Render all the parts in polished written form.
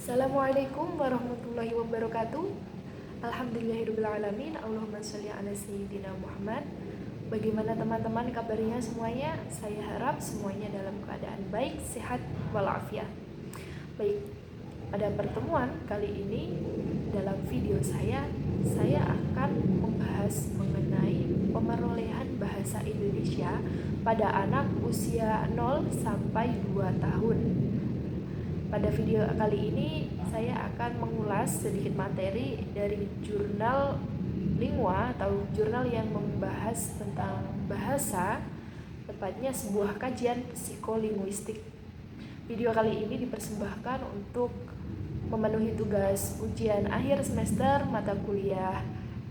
Assalamualaikum warahmatullahi wabarakatuh. Alhamdulillahirrahmanirrahim. Allahumma sholli ala sayyidina Muhammad. Bagaimana teman-teman kabarnya semuanya? Saya harap semuanya dalam keadaan baik, sehat, walafiat. Baik, pada pertemuan kali ini dalam video saya akan membahas mengenai pemerolehan bahasa Indonesia pada anak usia 0 sampai 2 tahun. Pada video kali ini saya akan mengulas sedikit materi dari jurnal Lingua atau jurnal yang membahas tentang bahasa, tepatnya sebuah kajian psikolinguistik. Video kali ini dipersembahkan untuk memenuhi tugas ujian akhir semester mata kuliah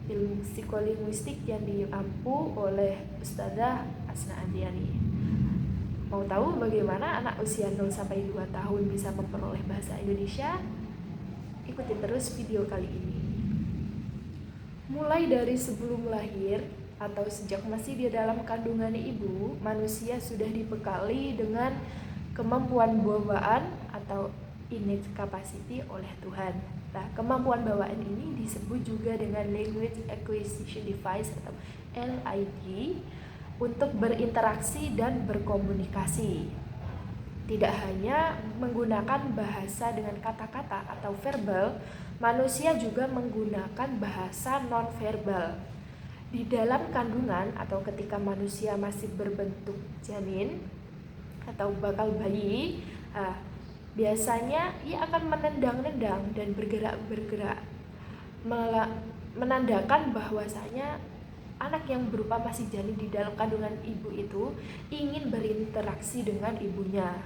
ilmu psikolinguistik yang diampu oleh Ustazah Asna Andriani. Mau tahu bagaimana anak usia 0 sampai 2 tahun bisa memperoleh bahasa Indonesia? Ikuti terus video kali ini. Mulai dari sebelum lahir atau sejak masih di dalam kandungan ibu, manusia sudah dibekali dengan kemampuan bawaan atau innate capacity oleh Tuhan. Nah, kemampuan bawaan ini disebut juga dengan Language Acquisition Device atau LID, untuk berinteraksi dan berkomunikasi. Tidak hanya menggunakan bahasa dengan kata-kata atau verbal, manusia juga menggunakan bahasa non-verbal. Di dalam kandungan atau ketika manusia masih berbentuk janin atau bakal bayi, biasanya ia akan menendang-nendang dan bergerak-bergerak, menandakan bahwasanya anak yang berupa masih janin di dalam kandungan ibu itu ingin berinteraksi dengan ibunya.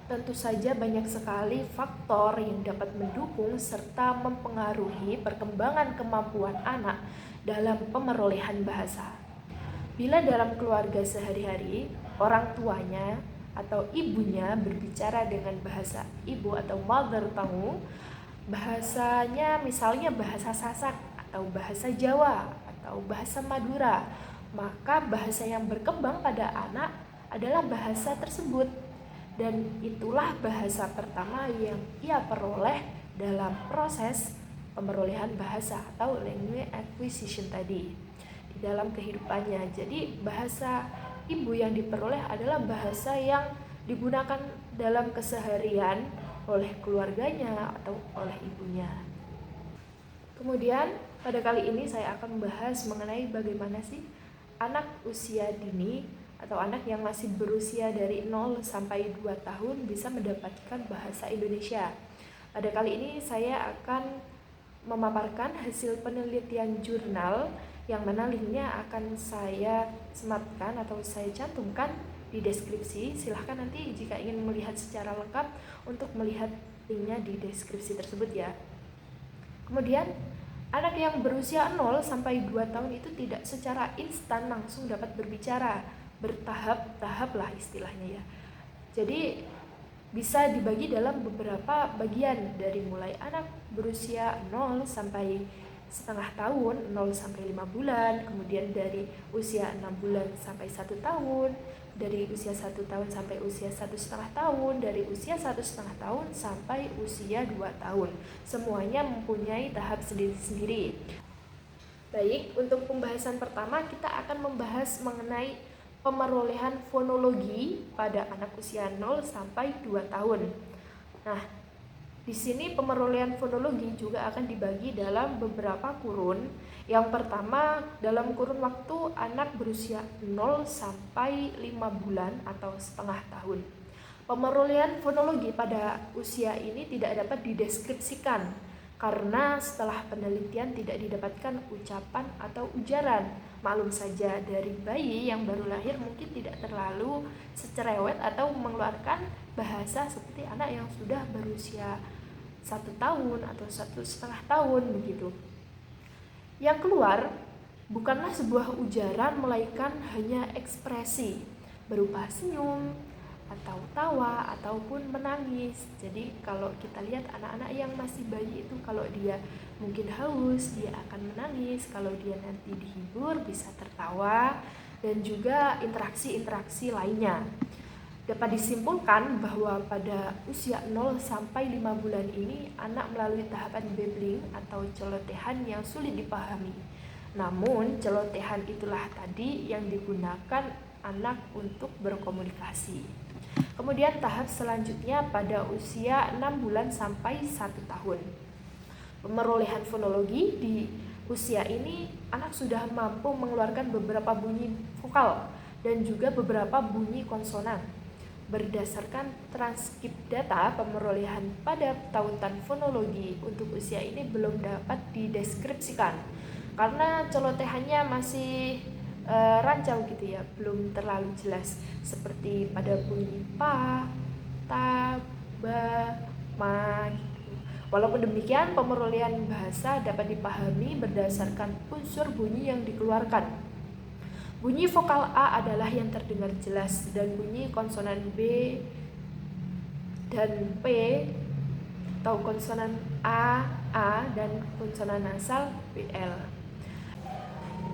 Tentu saja banyak sekali faktor yang dapat mendukung serta mempengaruhi perkembangan kemampuan anak dalam pemerolehan bahasa. Bila dalam keluarga sehari-hari, orang tuanya atau ibunya berbicara dengan bahasa ibu atau mother tongue, bahasanya misalnya bahasa Sasak atau bahasa Jawa atau bahasa Madura, maka bahasa yang berkembang pada anak adalah bahasa tersebut, dan itulah bahasa pertama yang ia peroleh dalam proses pemerolehan bahasa atau language acquisition tadi di dalam kehidupannya. Jadi bahasa ibu yang diperoleh adalah bahasa yang digunakan dalam keseharian oleh keluarganya atau oleh ibunya. Kemudian pada kali ini saya akan membahas mengenai bagaimana sih anak usia dini atau anak yang masih berusia dari 0 sampai 2 tahun bisa mendapatkan bahasa Indonesia. Pada kali ini saya akan memaparkan hasil penelitian jurnal yang mana linknya akan saya sematkan atau saya cantumkan di deskripsi. Silahkan nanti jika ingin melihat secara lengkap untuk melihat linknya di deskripsi tersebut ya. Kemudian anak yang berusia 0 sampai 2 tahun itu tidak secara instan langsung dapat berbicara, bertahap-tahap lah istilahnya ya. Jadi bisa dibagi dalam beberapa bagian, dari mulai anak berusia 0 sampai setengah tahun, 0 sampai 5 bulan, kemudian dari usia 6 bulan sampai 1 tahun, dari usia 1 tahun sampai usia 1,5 tahun, dari usia 1,5 tahun sampai usia 2 tahun. Semuanya mempunyai tahap sendiri-sendiri. Baik, untuk pembahasan pertama kita akan membahas mengenai pemerolehan fonologi pada anak usia 0 sampai 2 tahun. Nah, di sini pemerolehan fonologi juga akan dibagi dalam beberapa kurun. Yang pertama dalam kurun waktu anak berusia 0 sampai 5 bulan atau setengah tahun. Pemerolehan fonologi pada usia ini tidak dapat dideskripsikan karena setelah penelitian tidak didapatkan ucapan atau ujaran. Maklum saja dari bayi yang baru lahir mungkin tidak terlalu secerewet atau mengeluarkan bahasa seperti anak yang sudah berusia 1 tahun atau 1,5 tahun begitu. Yang keluar bukanlah sebuah ujaran, melainkan hanya ekspresi berupa senyum atau tawa ataupun menangis. Jadi kalau kita lihat anak-anak yang masih bayi itu, kalau dia mungkin haus dia akan menangis, kalau dia nanti dihibur bisa tertawa, dan juga interaksi-interaksi lainnya. Dapat disimpulkan bahwa pada usia 0 sampai 5 bulan ini anak melalui tahapan babbling atau celotehan yang sulit dipahami. Namun, celotehan itulah tadi yang digunakan anak untuk berkomunikasi. Kemudian tahap selanjutnya pada usia 6 bulan sampai 1 tahun. Pemerolehan fonologi di usia ini anak sudah mampu mengeluarkan beberapa bunyi vokal dan juga beberapa bunyi konsonan. Berdasarkan transkrip data pemerolehan pada tautan fonologi untuk usia ini belum dapat dideskripsikan karena celotehannya masih rancau gitu ya, belum terlalu jelas seperti pada bunyi pa, ta, ba, ma gitu. Walaupun demikian, pemerolehan bahasa dapat dipahami berdasarkan unsur bunyi yang dikeluarkan. Bunyi vokal A adalah yang terdengar jelas dan bunyi konsonan B dan P atau konsonan A dan konsonan nasal BL.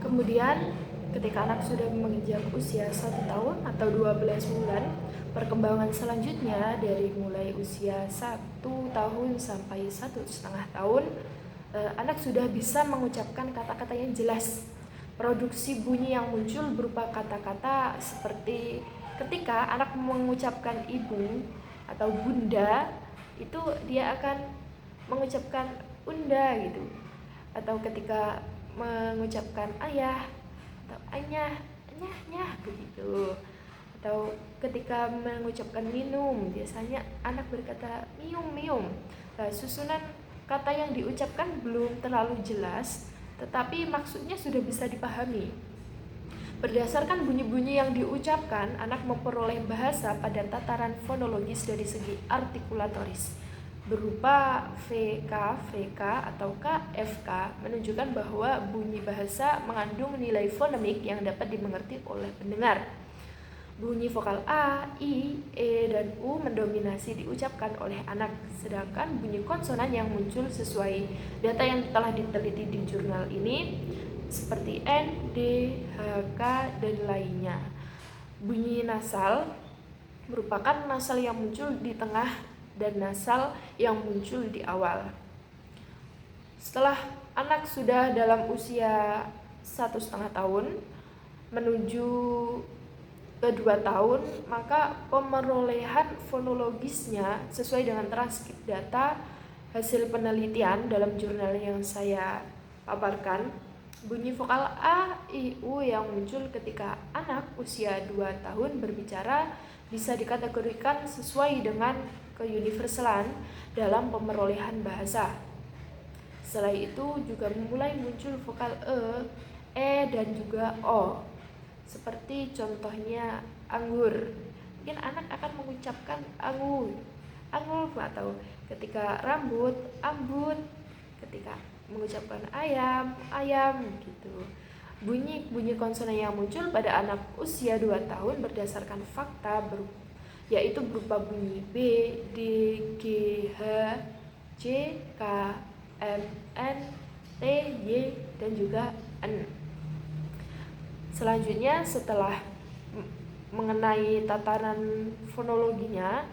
Kemudian ketika anak sudah menginjak usia 1 tahun atau 12 bulan, perkembangan selanjutnya dari mulai usia 1 tahun sampai 1,5 tahun, anak sudah bisa mengucapkan kata-kata yang jelas. Produksi bunyi yang muncul berupa kata-kata seperti ketika anak mengucapkan ibu atau bunda, itu dia akan mengucapkan unda gitu. Atau ketika mengucapkan ayah atau anyah, nyah begitu. Atau ketika mengucapkan minum, biasanya anak berkata mium. Nah, susunan kata yang diucapkan belum terlalu jelas, tetapi maksudnya sudah bisa dipahami. Berdasarkan bunyi-bunyi yang diucapkan, anak memperoleh bahasa pada tataran fonologis dari segi artikulatoris berupa VK, VK atau KFK menunjukkan bahwa bunyi bahasa mengandung nilai fonemik yang dapat dimengerti oleh pendengar. Bunyi vokal A, I, E, dan U mendominasi diucapkan oleh anak, sedangkan bunyi konsonan yang muncul sesuai data yang telah diteliti di jurnal ini seperti N, D, H, K, dan lainnya. Bunyi nasal merupakan nasal yang muncul di tengah dan nasal yang muncul di awal. Setelah anak sudah dalam usia 1,5 tahun menuju ke 2 tahun, maka pemerolehan fonologisnya sesuai dengan transkrip data hasil penelitian dalam jurnal yang saya paparkan. Bunyi vokal A, I, U yang muncul ketika anak usia 2 tahun berbicara bisa dikategorikan sesuai dengan keuniversalan dalam pemerolehan bahasa. Setelah itu juga mulai muncul vokal E, dan juga O. Seperti contohnya anggur. Mungkin anak akan mengucapkan anggur atau ketika rambut, ambut, ketika mengucapkan ayam gitu. Bunyi konsonan yang muncul pada anak usia 2 tahun berdasarkan fakta yaitu berupa bunyi B, D, G, H, C, K, M, N, T, Y, dan juga N. Selanjutnya setelah mengenai tataran fonologinya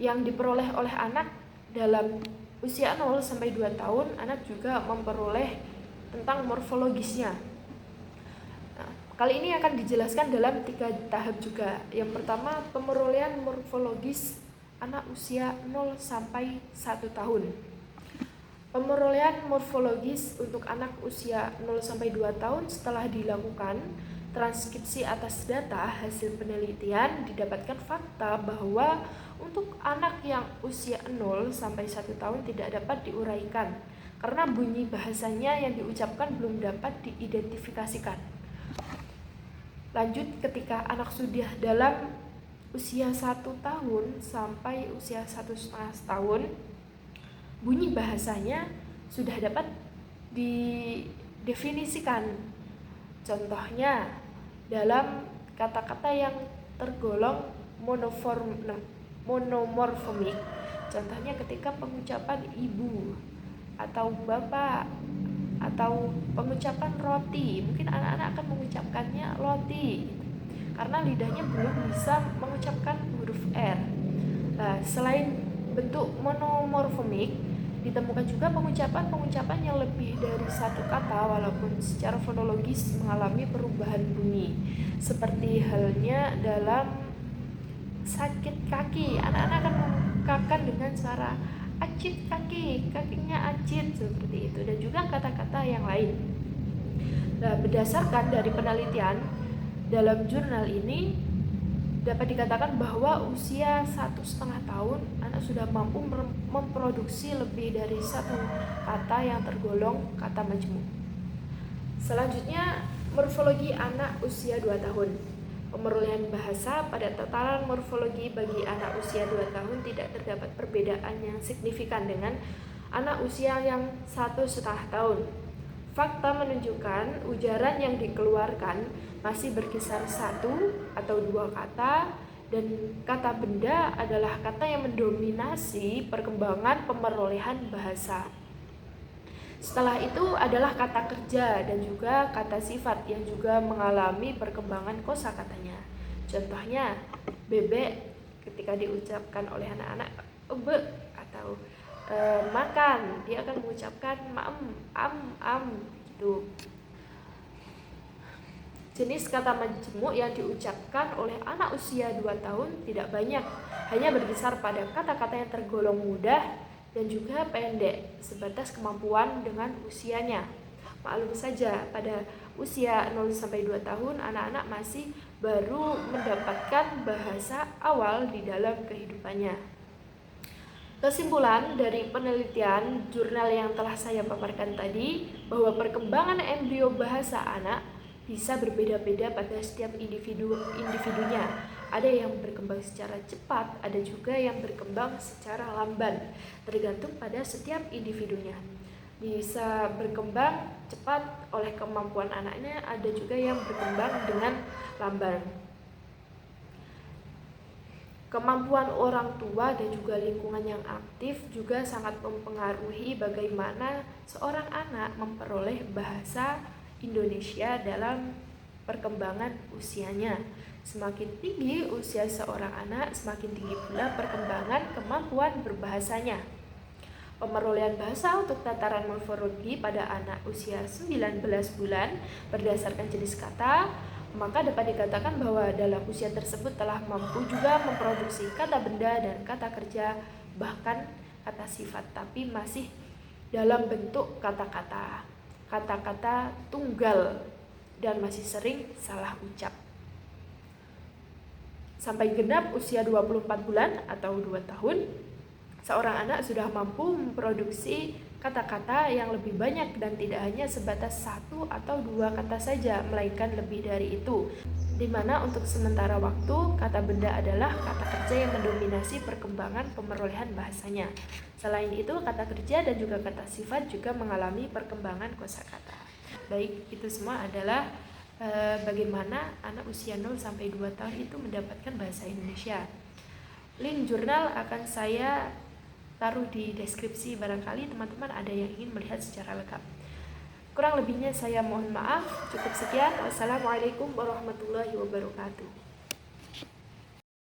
yang diperoleh oleh anak dalam usia 0 sampai 2 tahun, anak juga memperoleh tentang morfologisnya. Nah, kali ini akan dijelaskan dalam 3 tahap juga. Yang pertama, pemerolehan morfologis anak usia 0 sampai 1 tahun. Pemerolehan morfologis untuk anak usia 0 sampai 2 tahun setelah dilakukan transkripsi atas data hasil penelitian, didapatkan fakta bahwa untuk anak yang usia 0 sampai 1 tahun tidak dapat diuraikan karena bunyi bahasanya yang diucapkan belum dapat diidentifikasikan. Lanjut, ketika anak sudah dalam usia 1 tahun sampai usia 1,5 tahun, bunyi bahasanya sudah dapat didefinisikan. Contohnya dalam kata-kata yang tergolong monomorfemik. Contohnya ketika pengucapan ibu atau bapak atau pengucapan roti, mungkin anak-anak akan mengucapkannya roti. karena lidahnya belum bisa mengucapkan huruf R. Nah, selain bentuk monomorfemik, ditemukan juga pengucapan yang lebih dari satu kata walaupun secara fonologis mengalami perubahan bunyi. Seperti halnya dalam sakit kaki, anak-anak akan mengungkapkan dengan cara acit kaki, kakinya acit, seperti itu. Dan juga kata-kata yang lain. Nah, berdasarkan dari penelitian dalam jurnal ini dapat dikatakan bahwa usia 1,5 tahun anak sudah mampu memproduksi lebih dari satu kata yang tergolong kata majmuk. Selanjutnya, morfologi anak usia 2 tahun. Pemerolehan bahasa pada tataran morfologi bagi anak usia 2 tahun tidak terdapat perbedaan yang signifikan dengan anak usia yang 1,5 tahun. Fakta menunjukkan ujaran yang dikeluarkan masih berkisar 1 atau 2 kata, dan kata benda adalah kata yang mendominasi perkembangan pemerolehan bahasa. Setelah itu adalah kata kerja dan juga kata sifat yang juga mengalami perkembangan kosakatanya. Contohnya, bebek ketika diucapkan oleh anak-anak ebe atau makan, dia akan mengucapkan am gitu. Jenis kata majmuk yang diucapkan oleh anak usia 2 tahun tidak banyak, hanya berkisar pada kata-kata yang tergolong mudah dan juga pendek, sebatas kemampuan dengan usianya. Maklum saja, pada usia 0-2 tahun, anak-anak masih baru mendapatkan bahasa awal di dalam kehidupannya. Kesimpulan dari penelitian jurnal yang telah saya paparkan tadi, bahwa perkembangan embrio bahasa anak bisa berbeda-beda pada setiap individunya. Ada yang berkembang secara cepat, ada juga yang berkembang secara lamban, tergantung pada setiap individunya. Bisa berkembang cepat oleh kemampuan anaknya, ada juga yang berkembang dengan lamban. Kemampuan orang tua dan juga lingkungan yang aktif juga sangat mempengaruhi bagaimana seorang anak memperoleh bahasa Indonesia dalam perkembangan usianya. Semakin tinggi usia seorang anak, semakin tinggi pula perkembangan kemampuan berbahasanya. Pemerolehan bahasa untuk tataran morfologi pada anak usia 19 bulan berdasarkan jenis kata, maka dapat dikatakan bahwa dalam usia tersebut telah mampu juga memproduksi kata benda dan kata kerja, bahkan kata sifat, tapi masih dalam bentuk kata-kata tunggal dan masih sering salah ucap. Sampai genap usia 24 bulan atau 2 tahun, seorang anak sudah mampu memproduksi kata-kata yang lebih banyak dan tidak hanya sebatas 1 atau 2 kata saja, melainkan lebih dari itu. Di mana untuk sementara waktu, kata benda adalah kata kerja yang mendominasi perkembangan pemerolehan bahasanya. Selain itu, kata kerja dan juga kata sifat juga mengalami perkembangan kosakata. Baik, itu semua adalah bagaimana anak usia 0-2 tahun itu mendapatkan bahasa Indonesia. Link jurnal akan saya taruh di deskripsi, barangkali teman-teman ada yang ingin melihat secara lengkap. Kurang lebihnya saya mohon maaf. Cukup sekian. Wassalamualaikum warahmatullahi wabarakatuh.